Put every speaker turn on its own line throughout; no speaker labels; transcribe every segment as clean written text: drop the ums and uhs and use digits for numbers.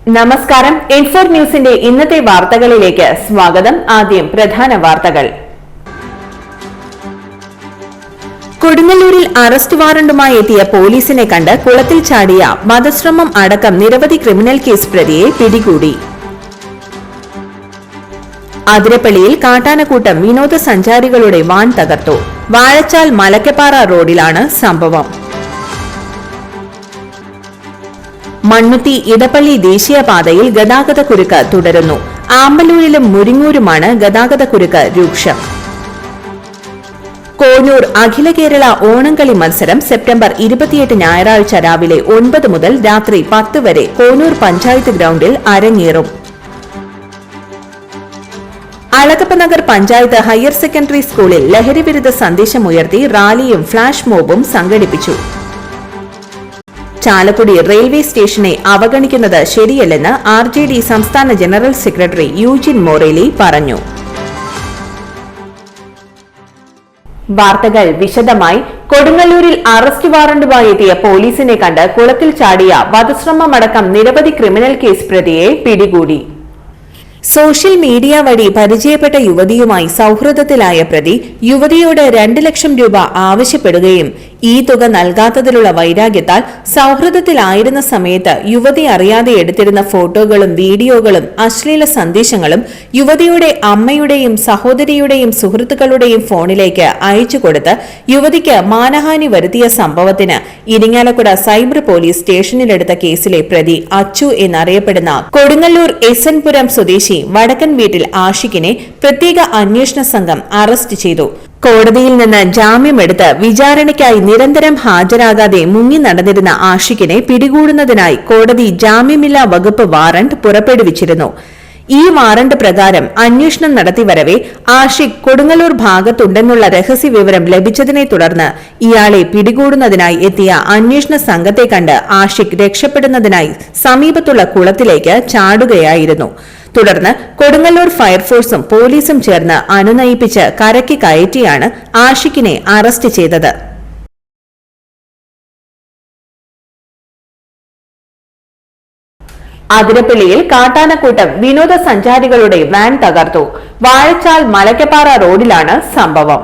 നമസ്കാരം. N4 ന്യൂസിന്റെ ഇന്നത്തെ വാർത്തകളിലേക്ക് സ്വാഗതം. ആദ്യം പ്രധാന വാർത്തകൾ. കൊടുങ്ങല്ലൂരിൽ അറസ്റ്റ് വാറണ്ടുമായി എത്തിയ പോലീസിനെ കണ്ട് കുളത്തിൽ ചാടിയ വധശ്രമം അടക്കം നിരവധി ക്രിമിനൽ കേസ് പ്രതിയെ പിടികൂടി. അതിരപ്പള്ളിയിൽ കാട്ടാനക്കൂട്ടം വിനോദസഞ്ചാരികളുടെ വാൻ തകർത്തു. വാഴച്ചാൽ മലക്കപ്പാറ റോഡിലാണ് സംഭവം. മണ്ണുത്തി ഇടപ്പള്ളി ദേശീയപാതയിൽ ഗതാഗതക്കുരുക്ക് തുടരുന്നു. ആമ്പല്ലൂരിലും മുരിങ്ങൂരുമാണ് ഗതാഗതക്കുരുക്ക് രൂക്ഷം. കോനൂർ അഖില കേരള ഓണംകളി മത്സരം സെപ്റ്റംബർ 28 ഞായറാഴ്ച രാവിലെ 9 മുതൽ രാത്രി 10 വരെ കോനൂർ പഞ്ചായത്ത് ഗ്രൌണ്ടിൽ അരങ്ങേറും. അളകപ്പനഗർ പഞ്ചായത്ത് ഹയർ സെക്കൻഡറി സ്കൂളിൽ ലഹരിവിരുദ്ധ സന്ദേശമുയർത്തി റാലിയും ഫ്ളാഷ് മോബും സംഘടിപ്പിച്ചു. ചാലക്കുടി റെയിൽവേ സ്റ്റേഷനെ അവഗണിക്കുന്നത് ശരിയല്ലെന്ന് RJD സംസ്ഥാന ജനറൽ സെക്രട്ടറി യൂജിൻ മൊറേലി പറഞ്ഞു. വാർത്തകൾ വിശദമായി. കൊടുങ്ങല്ലൂരിൽ അറസ്റ്റ് വാറണ്ടുമായി എത്തിയ പോലീസിനെ കണ്ട് കുളത്തിൽ ചാടിയ വധശ്രമമടക്കം നിരവധി ക്രിമിനൽ കേസ് പ്രതിയെ പിടികൂടി. സോഷ്യൽ മീഡിയ വഴി പരിചയപ്പെട്ട യുവതിയുമായി സൌഹൃദത്തിലായ പ്രതി യുവതിയോട് 2 ലക്ഷം രൂപ ആവശ്യപ്പെടുകയും ഈ തുക നൽകാത്തതിലുള്ള വൈരാഗ്യത്താൽ സൌഹൃദത്തിലായിരുന്ന സമയത്ത് യുവതി അറിയാതെ എടുത്തിരുന്ന ഫോട്ടോകളും വീഡിയോകളും അശ്ലീല സന്ദേശങ്ങളും യുവതിയുടെ അമ്മയുടെയും സഹോദരിയുടെയും സുഹൃത്തുക്കളുടെയും ഫോണിലേക്ക് അയച്ചുകൊടുത്ത് യുവതിക്ക് മാനഹാനി വരുത്തിയ സംഭവത്തിന് ഇരിങ്ങാലക്കുട സൈബർ പോലീസ് സ്റ്റേഷനിലെടുത്ത കേസിലെ പ്രതി അച്ചു എന്നറിയപ്പെടുന്ന കൊടുങ്ങല്ലൂർ എസ്എൻപുരം സ്വദേശി വടക്കൻ വീട്ടിൽ ആഷിഖിനെ പ്രത്യേക അന്വേഷണ സംഘം അറസ്റ്റ് ചെയ്തു. കോടതിയിൽ നിന്ന് ജാമ്യമെടുത്ത് വിചാരണയ്ക്കായി നിരന്തരം ഹാജരാകാതെ മുങ്ങി നടന്നിരുന്ന ആഷിഖിനെ പിടികൂടുന്നതിനായി കോടതി ജാമ്യമില്ലാ വകുപ്പ് വാറണ്ട് പുറപ്പെടുവിച്ചിരുന്നു. ഈ വാറണ്ട് പ്രകാരം അന്വേഷണം നടത്തിവരവെ ആഷിഖ് കൊടുങ്ങല്ലൂർ ഭാഗത്തുണ്ടെന്നുള്ള രഹസ്യവിവരം ലഭിച്ചതിനെ തുടർന്ന് ഇയാളെ പിടികൂടുന്നതിനായി എത്തിയ അന്വേഷണ സംഘത്തെ കണ്ട് ആഷിഖ് രക്ഷപ്പെടുന്നതിനായി സമീപത്തുള്ള കുളത്തിലേക്ക് ചാടുകയായിരുന്നു. തുടർന്ന് കൊടുങ്ങല്ലൂർ ഫയർഫോഴ്സും പോലീസും ചേർന്ന് അനുനയിപ്പിച്ച് കരയ്ക്ക് കയറ്റിയാണ് ആഷിഖിനെ അറസ്റ്റ് ചെയ്തത്. അതിരപ്പള്ളിയിൽ കാട്ടാനക്കൂട്ടം വിനോദസഞ്ചാരികളുടെ വാൻ തകർത്തു. വാഴച്ചാൽ മലക്കപ്പാറ റോഡിലാണ് സംഭവം.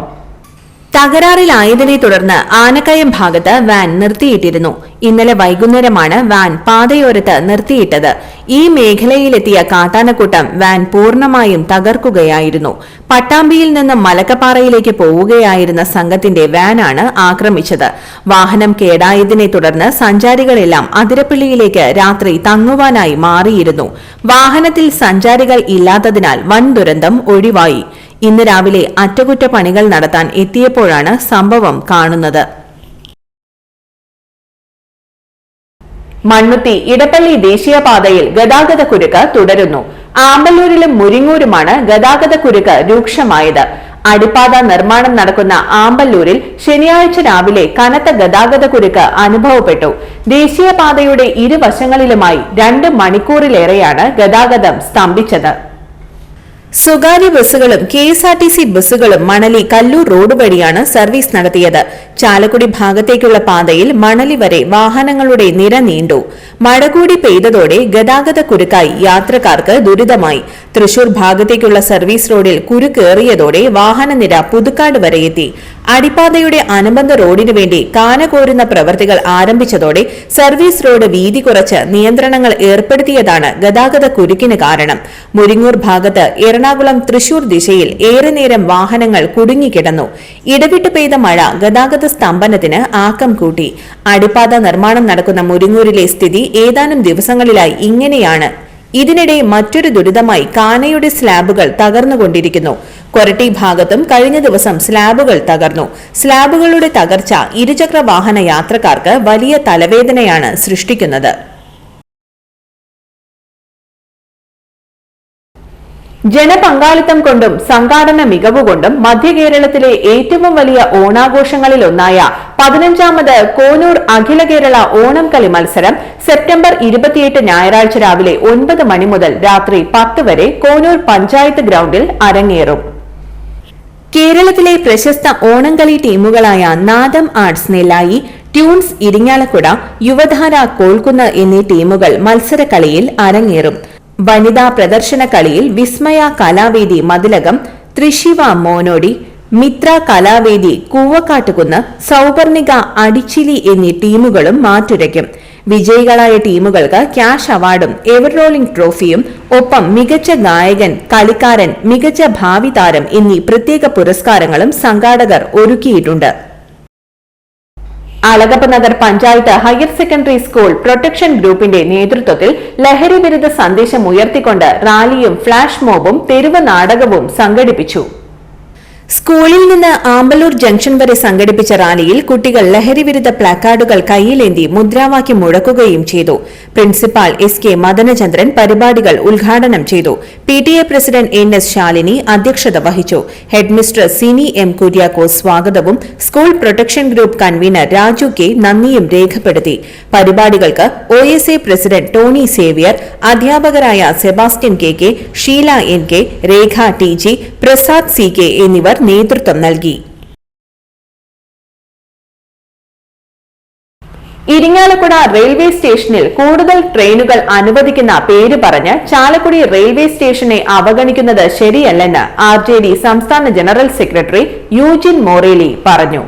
തകരാറിലായതിനെ തുടർന്ന് ആനക്കയം ഭാഗത്ത് വാൻ നിർത്തിയിട്ടിരുന്നു. ഇന്നലെ വൈകുന്നേരമാണ് വാൻ പാതയോരത്ത് നിർത്തിയിട്ടത്. ഈ മേഖലയിലെത്തിയ കാട്ടാനക്കൂട്ടം വാൻ പൂർണ്ണമായും തകർക്കുകയായിരുന്നു. പട്ടാമ്പിയിൽ നിന്ന് മലക്കപ്പാറയിലേക്ക് പോവുകയായിരുന്ന സംഘത്തിന്റെ വാനാണ് ആക്രമിച്ചത്. വാഹനം കേടായതിനെ തുടർന്ന് സഞ്ചാരികളെല്ലാം അതിരപ്പള്ളിയിലേക്ക് രാത്രി തങ്ങുവാനായി മാറിയിരുന്നു. വാഹനത്തിൽ സഞ്ചാരികൾ ഇല്ലാത്തതിനാൽ വൻ ദുരന്തം ഒഴിവായി. ഇന്ന് രാവിലെ അറ്റകുറ്റപ്പണികൾ നടത്താൻ എത്തിയപ്പോഴാണ് സംഭവം കാണുന്നത്. മണ്ണുത്തി ഇടപ്പള്ളി ദേശീയപാതയിൽ ഗതാഗതക്കുരുക്ക് തുടരുന്നു. ആമ്പല്ലൂരിലും മുരിങ്ങൂരുമാണ് ഗതാഗതക്കുരുക്ക് രൂക്ഷമായത്. അടിപ്പാത നിർമ്മാണം നടക്കുന്ന ആമ്പല്ലൂരിൽ ശനിയാഴ്ച രാവിലെ കനത്ത ഗതാഗതക്കുരുക്ക് അനുഭവപ്പെട്ടു. ദേശീയപാതയുടെ ഇരുവശങ്ങളിലുമായി 2 മണിക്കൂറിലേറെയാണ് ഗതാഗതം സ്തംഭിച്ചത്. സ്വകാര്യ ബസ്സുകളും KSRTC ബസ്സുകളും മണലി കല്ലൂർ റോഡ് വഴിയാണ് സർവീസ് നടത്തിയത്. ചാലക്കുടി ഭാഗത്തേക്കുള്ള പാതയിൽ മണലി വരെ വാഹനങ്ങളുടെ നിര നീണ്ടു. മഴ കൂടി പെയ്തതോടെ ഗതാഗതക്കുരുക്കായി യാത്രക്കാർക്ക് ദുരിതമായി. തൃശൂർ ഭാഗത്തേക്കുള്ള സർവീസ് റോഡിൽ കുരുക്കേറിയതോടെ വാഹനനിര പുതുക്കാട് വരെ എത്തി. അടിപ്പാതയുടെ അനുബന്ധ റോഡിനു വേണ്ടി കാന കോരുന്ന പ്രവൃത്തികൾ ആരംഭിച്ചതോടെ സർവീസ് റോഡ് വീതി കുറച്ച് നിയന്ത്രണങ്ങൾ ഏർപ്പെടുത്തിയതാണ് ഗതാഗതക്കുരുക്കിന് കാരണം. മുരിങ്ങൂർ ഭാഗത്ത് എറണാകുളം തൃശൂർ ദിശയിൽ ഏറെ നേരം വാഹനങ്ങൾ കുടുങ്ങിക്കിടന്നു. ഇടവിട്ട് പെയ്ത മഴ ഗതാഗത സ്തംഭനത്തിന് ആക്കം കൂട്ടി. അടിപ്പാത നിർമ്മാണം നടക്കുന്ന മുരിങ്ങൂരിലെ സ്ഥിതി ഏതാനും ദിവസങ്ങളിലായി ഇങ്ങനെയാണ്. ഇതിനിടെ മറ്റൊരു ദുരിതമായി കാനയുടെ സ്ലാബുകൾ തകർന്നുകൊണ്ടിരിക്കുന്നു. കൊരട്ടി ഭാഗത്തും കഴിഞ്ഞ ദിവസം സ്ലാബുകൾ തകർന്നു. സ്ലാബുകളുടെ തകർച്ച ഇരുചക്ര വാഹന യാത്രക്കാർക്ക് വലിയ തലവേദനയാണ് സൃഷ്ടിക്കുന്നത്. ജനപങ്കാളിത്തം കൊണ്ടും സംഘാടന മികവുകൊണ്ടും മധ്യകേരളത്തിലെ ഏറ്റവും വലിയ ഓണാഘോഷങ്ങളിലൊന്നായ 15ാമത് കോനൂർ അഖില കേരള ഓണംകളി മത്സരം സെപ്റ്റംബർ 28 ഞായറാഴ്ച രാവിലെ 9 മണി മുതൽ രാത്രി 10 വരെ കോനൂർ പഞ്ചായത്ത് ഗ്രൌണ്ടിൽ അരങ്ങേറും. കേരളത്തിലെ പ്രശസ്ത ഓണംകളി ടീമുകളായ നാദം ആർട്സ് നെല്ലായി, ട്യൂൺസ് ഇരിങ്ങാലക്കുട, യുവധാര കോൽക്കുന്ന് എന്നീ ടീമുകൾ മത്സരക്കളിയിൽ അരങ്ങേറും. വനിതാ പ്രദർശന കളിയിൽ വിസ്മയ കലാവേദി മതിലകം, ത്രിശിവ മോനോടി, മിത്ര കലാവേദി കൂവക്കാട്ടുകുന്ന്, സൗപർണിക അടിച്ചിലി എന്നീ ടീമുകളും മാറ്റുരയ്ക്കും. വിജയികളായ ടീമുകൾക്ക് ക്യാഷ് അവാർഡും എവർ റോളിംഗ് ട്രോഫിയും ഒപ്പം മികച്ച ഗായകൻ, കളിക്കാരൻ, മികച്ച ഭാവി താരം എന്നീ പ്രത്യേക പുരസ്കാരങ്ങളും സംഘാടകർ ഒരുക്കിയിട്ടുണ്ട്. Alagappa Nagar panchayat higher secondary school protection ഗ്രൂപ്പിന്റെ നേതൃത്വത്തിൽ ലഹരി വിരുദ്ധ സന്ദേശം ഉയർത്തിക്കൊണ്ട് റാലിയും ഫ്ളാഷ് മോബും തെരുവ് നാടകവും സംഘടിപ്പിച്ചു. സ്കൂളിൽ നിന്ന് ആമ്പലൂർ ജംഗ്ഷൻ വരെ സംഘടിപ്പിച്ച റാലിയിൽ കുട്ടികൾ ലഹരിവിരുദ്ധ പ്ലാക്കാർഡുകൾ കൈയിലേന്തി മുദ്രാവാക്യം മുഴക്കുകയും ചെയ്തു. പ്രിൻസിപ്പാൾ SK മദനചന്ദ്രൻ പരിപാടികൾ ഉദ്ഘാടനം ചെയ്തു. PTA പ്രസിഡന്റ് NS ശാലിനി അധ്യക്ഷത വഹിച്ചു. ഹെഡ്മിസ്ട്രസ് സിനി M കുര്യാക്കോസ് സ്വാഗതവും school protection group convener Raju K നന്ദിയും രേഖപ്പെടുത്തി. പരിപാടികൾക്ക് OSA പ്രസിഡന്റ് ടോണി സേവ്യർ, അധ്യാപകരായ സെബാസ്റ്റ്യൻ KK, ഷീല NK, രേഖ TG, പ്രസാദ് CK എന്നിവർ നേതൃത്വം നൽകി. ഇരിങ്ങാലക്കുട റെയിൽവേ സ്റ്റേഷനിൽ കൂടുതൽ ട്രെയിനുകൾ അനുവദിക്കുന്ന പേര് പറഞ്ഞ് ചാലക്കുടി റെയിൽവേ സ്റ്റേഷനെ അവഗണിക്കുന്നത് ശരിയല്ലെന്ന് RJD സംസ്ഥാന ജനറൽ സെക്രട്ടറി യൂജിൻ മൊറേലി പറഞ്ഞു.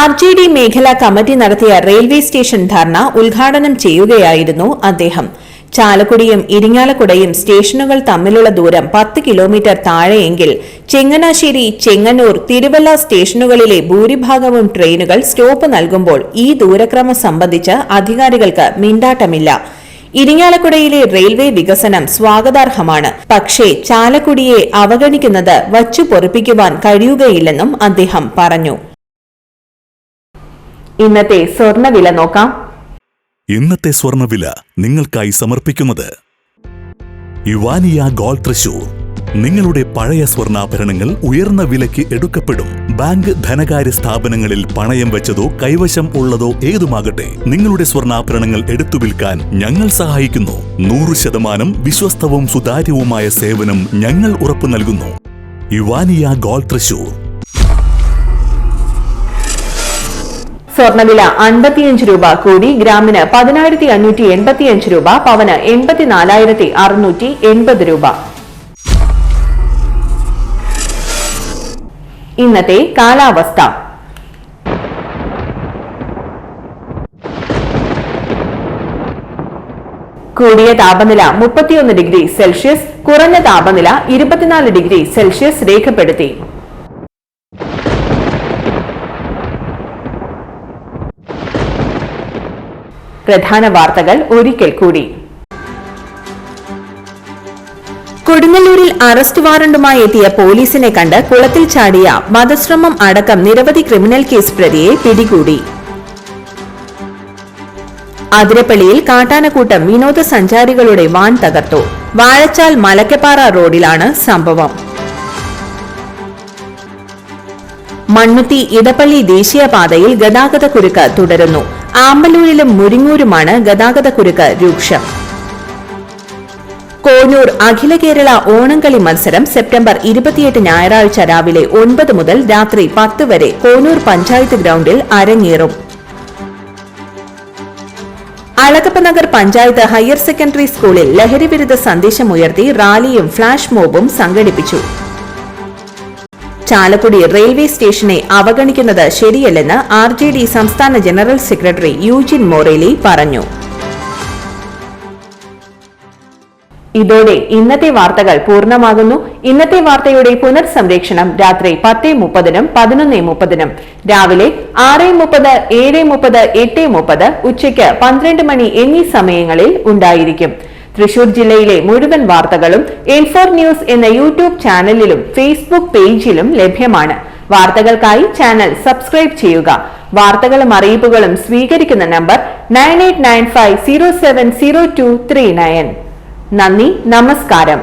RJD മേഖലാ കമ്മിറ്റി നടത്തിയ റെയിൽവേ സ്റ്റേഷൻ ധർണ ഉദ്ഘാടനം ചെയ്യുകയായിരുന്നു അദ്ദേഹം. ചാലക്കുടിയും ഇരിങ്ങാലക്കുടയും സ്റ്റേഷനുകൾ തമ്മിലുള്ള ദൂരം 10 കിലോമീറ്റർ താഴെയെങ്കിൽ ചെങ്ങനാശ്ശേരി, ചെങ്ങന്നൂർ, തിരുവല്ല സ്റ്റേഷനുകളിലെ ഭൂരിഭാഗവും ട്രെയിനുകൾ സ്റ്റോപ്പ് നൽകുമ്പോൾ ഈ ദൂരക്രമം സംബന്ധിച്ച് അധികാരികൾക്ക് മിണ്ടാട്ടമില്ല. ഇരിങ്ങാലക്കുടയിലെ റെയിൽവേ വികസനം സ്വാഗതാർഹമാണ്. പക്ഷേ ചാലക്കുടിയെ അവഗണിക്കുന്നത് വച്ചു പൊറുപ്പിക്കുവാൻ കഴിയുകയില്ലെന്നും അദ്ദേഹം പറഞ്ഞു. ഇന്നത്തെ സ്വർണ്ണവില നോക്കാം.
ഇന്നത്തെ സ്വർണ്ണവില നിങ്ങൾക്കായി സമർപ്പിക്കുന്നത് ഇവാനിയ ഗോൾഡ് തൃശൂർ. നിങ്ങളുടെ പഴയ സ്വർണ്ണാഭരണങ്ങൾ ഉയർന്ന വിലയ്ക്ക് എടുക്കപ്പെടും. ബാങ്ക്, ധനകാര്യ സ്ഥാപനങ്ങളിൽ പണയം വെച്ചതോ കൈവശം ഉള്ളതോ ഏതുമാകട്ടെ, നിങ്ങളുടെ സ്വർണ്ണാഭരണങ്ങൾ എടുത്തു വിൽക്കാൻ ഞങ്ങൾ സഹായിക്കുന്നു. 100% വിശ്വസ്തവും സുതാര്യവുമായ സേവനം ഞങ്ങൾ ഉറപ്പു നൽകുന്നു. ഇവാനിയ ഗോൾഡ് തൃശൂർ.
സ്വർണ്ണവില 55 രൂപ കൂടി ഗ്രാമിന് 10,585 രൂപ, പവന് 84,680 രൂപ. ഇന്നത്തെ കാലാവസ്ഥ. കൂടിയ താപനില 31 ഡിഗ്രി സെൽഷ്യസ്, കുറഞ്ഞ താപനില 24 ഡിഗ്രി സെൽഷ്യസ് രേഖപ്പെടുത്തി. പ്രധാന വാർത്തകൾ ഒരിക്കൽ കൂടി. കൊടുങ്ങല്ലൂരിൽ അറസ്റ്റ് വാറണ്ടുമായി എത്തിയ പോലീസിനെ കണ്ട് കുളത്തിൽ ചാടിയ വധശ്രമം അടക്കം നിരവധി ക്രിമിനൽ കേസ് പ്രതിയെ പിടികൂടി. അതിരപ്പള്ളിയിൽ കാട്ടാനക്കൂട്ടം വിനോദസഞ്ചാരികളുടെ വാൻ തകർത്തു. വാഴച്ചാൽ മലക്കപ്പാറ റോഡിലാണ് സംഭവം. മണ്ണുത്തി ഇടപ്പള്ളി ദേശീയപാതയിൽ ഗതാഗതക്കുരുക്ക് തുടരുന്നു. ആമ്പലൂരിലും മുരിങ്ങൂരുമാണ് ഗതാഗതക്കുരുക്ക് രൂക്ഷം. കോനൂർ അഖില കേരള ഓണംകളി മത്സരം സെപ്റ്റംബർ 28 ഞായറാഴ്ച രാവിലെ 9 മുതൽ രാത്രി 10 വരെ കോനൂർ പഞ്ചായത്ത് ഗ്രൗണ്ടിൽ അരങ്ങേറും. അളഗപ്പ നഗർ പഞ്ചായത്ത് ഹയർ സെക്കൻഡറി സ്കൂളിൽ ലഹരിവിരുദ്ധ സന്ദേശമുയർത്തി റാലിയും ഫ്ളാഷ് മോബും സംഘടിപ്പിച്ചു. ചാലക്കുടി റെയിൽവേ സ്റ്റേഷനെ അവഗണിക്കുന്നത് ശരിയല്ലെന്ന് RJD സംസ്ഥാന ജനറൽ സെക്രട്ടറി യൂജിൻ മൊറേലി പറഞ്ഞു. ഇതോടെ ഇന്നത്തെ വാർത്തകൾ പൂർണ്ണമാകുന്നു. ഇന്നത്തെ വാർത്തയുടെ പുനർസംപ്രേക്ഷണം രാത്രി 10:30-നും 11:30-നും, രാവിലെ 6:30, 7:30, 8:30, ഉച്ചയ്ക്ക് 12 മണി എന്നീ സമയങ്ങളിൽ ഉണ്ടായിരിക്കും. തൃശൂർ ജില്ലയിലെ മുഴുവൻ വാർത്തകളും N4 ന്യൂസ് എന്ന യൂട്യൂബ് ചാനലിലും ഫേസ്ബുക്ക് പേജിലും ലഭ്യമാണ്. വാർത്തകൾക്കായി ചാനൽ സബ്സ്ക്രൈബ് ചെയ്യുക. വാർത്തകളും അറിയിപ്പുകളും സ്വീകരിക്കുന്ന നമ്പർ 9895070239. നന്ദി, നമസ്കാരം.